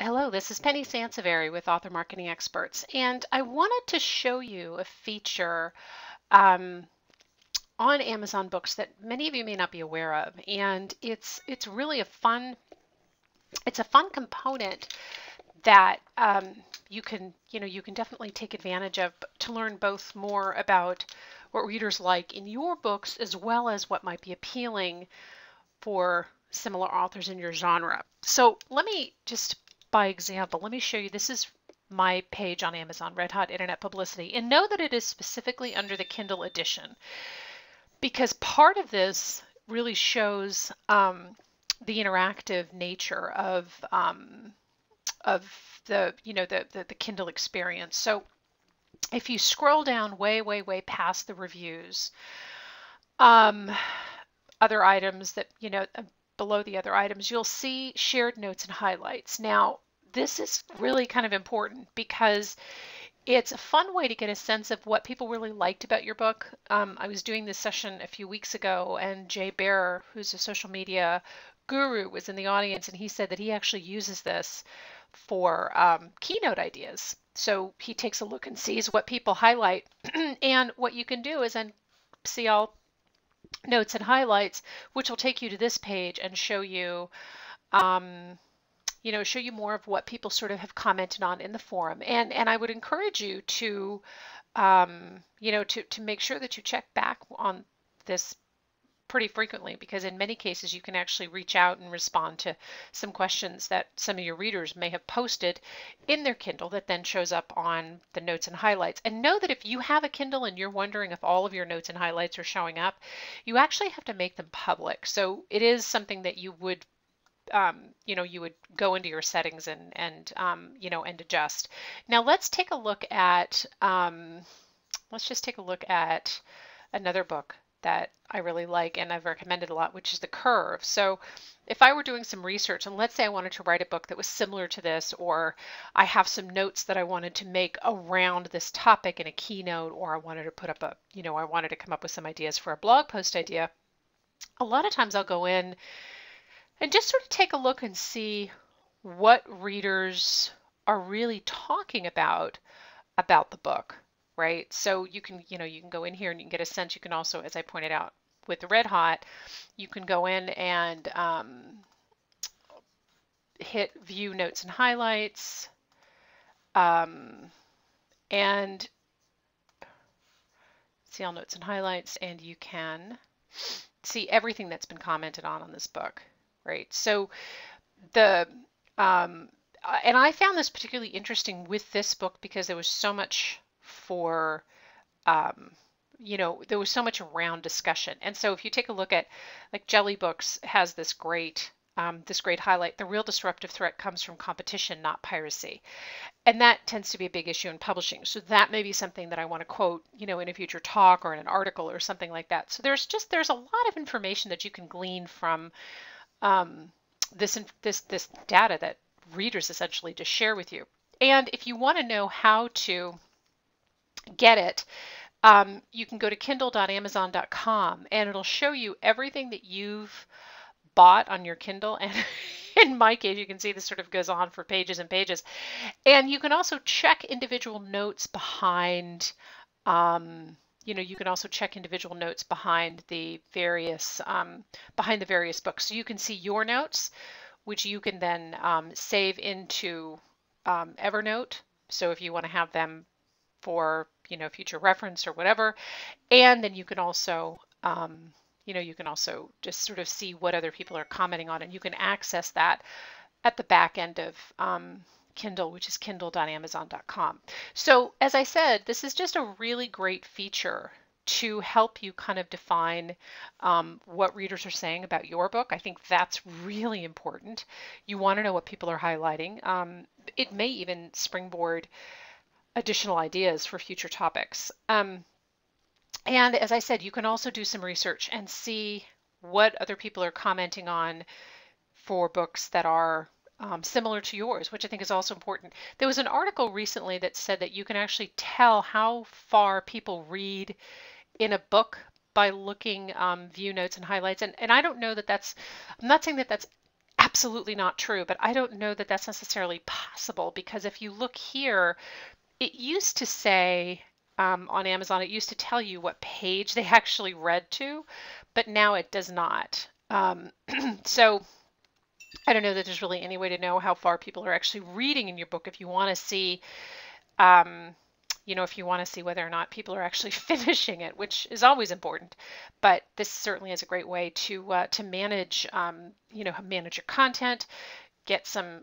Hello, this is Penny Sansevieri with Author Marketing Experts, and I wanted to show you a feature um, on Amazon Books that many of you may not be aware of, and it's really a fun component that you can definitely take advantage of to learn both more about what readers like in your books as well as what might be appealing for similar authors in your genre. So let me just, by example, let me show you. This is my page on Amazon, Red Hot Internet Publicity, and know that it is specifically under the Kindle edition because part of this really shows the interactive nature of the Kindle experience. So if you scroll down way past the reviews, um, other items that, below the other items, you'll see shared notes and highlights. Now, this is really kind of important because it's a fun way to get a sense of what people really liked about your book. I was doing this session a few weeks ago, and Jay Baer, who's a social media guru, was in the audience, and he said that he actually uses this for keynote ideas. So he takes a look and sees what people highlight, and what you can do is then see all notes and highlights, which will take you to this page and show you, show you more of what people sort of have commented on in the forum. And I would encourage you to, to make sure that you check back on this pretty frequently, because in many cases you can actually reach out and respond to some questions that some of your readers may have posted in their Kindle that then shows up on the notes and highlights. And know that if you have a Kindle and you're wondering if all of your notes and highlights are showing up, you actually have to make them public. So it is something that you would you would go into your settings and adjust. Now let's take a look at another book that I really like and I've recommended a lot, which is The Curve. So if I were doing some research, and let's say I wanted to write a book that was similar to this, or I have some notes that I wanted to make around this topic in a keynote, or I wanted to put up I wanted to come up with some ideas for a blog post idea, a lot of times I'll go in and just sort of take a look and see what readers are really talking about the book, right? So you can go in here and you can get a sense. You can also, as I pointed out with the Red Hot, you can go in and hit View Notes and Highlights, and see all notes and highlights, and you can see everything that's been commented on this book, right? So and I found this particularly interesting with this book because there was so much there was so much around discussion. And so if you take a look at, like, Jelly Books has this great highlight: the real disruptive threat comes from competition, not piracy. And that tends to be a big issue in publishing. So that may be something that I want to quote, in a future talk or in an article or something like that. So there's a lot of information that you can glean from this data that readers essentially just share with you. And if you want to know how to get it, you can go to kindle.amazon.com and it'll show you everything that you've bought on your Kindle. And in my case, you can see this sort of goes on for pages and pages. And you can also check individual notes behind, you can also check individual notes behind the various books. So you can see your notes, which you can then save into Evernote. So if you want to have them for future reference or whatever, and then you can also just sort of see what other people are commenting on, and you can access that at the back end of Kindle, which is kindle.amazon.com. So as I said, this is just a really great feature to help you kind of define what readers are saying about your book. I think that's really important. You want to know what people are highlighting. It may even springboard additional ideas for future topics. And as I said, you can also do some research and see what other people are commenting on for books that are similar to yours, which I think is also important. There was an article recently that said that you can actually tell how far people read in a book by looking view notes and highlights. And I don't know that I'm not saying that that's absolutely not true, but I don't know that that's necessarily possible, because if you look here, it used to say on Amazon, it used to tell you what page they actually read to, but now it does not. So I don't know that there's really any way to know how far people are actually reading in your book. If you want to see, um, if you want to see whether or not people are actually finishing it, which is always important, but this certainly is a great way to manage, manage your content, get some,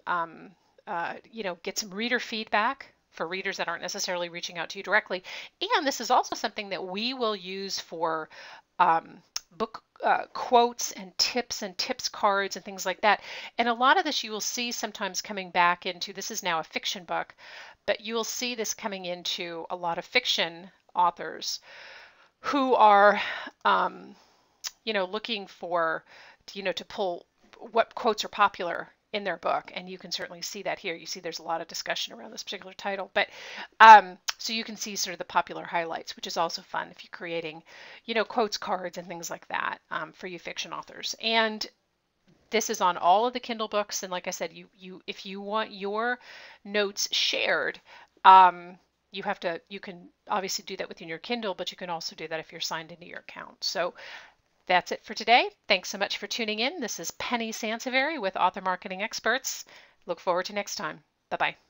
get some reader feedback for readers that aren't necessarily reaching out to you directly. And this is also something that we will use for book quotes and tips cards and things like that. And a lot of this you will see sometimes coming back into, this is now a fiction book, but you will see this coming into a lot of fiction authors who are, looking for, to pull what quotes are popular in their book. And you can certainly see that here. You see there's a lot of discussion around this particular title, but so you can see sort of the popular highlights, which is also fun if you're creating, quotes cards and things like that for you fiction authors. And this is on all of the Kindle books. And like I said, you if you want your notes shared, you can obviously do that within your Kindle, but you can also do that if you're signed into your account. So that's it for today. Thanks so much for tuning in. This is Penny Sansevieri with Author Marketing Experts. Look forward to next time. Bye-bye.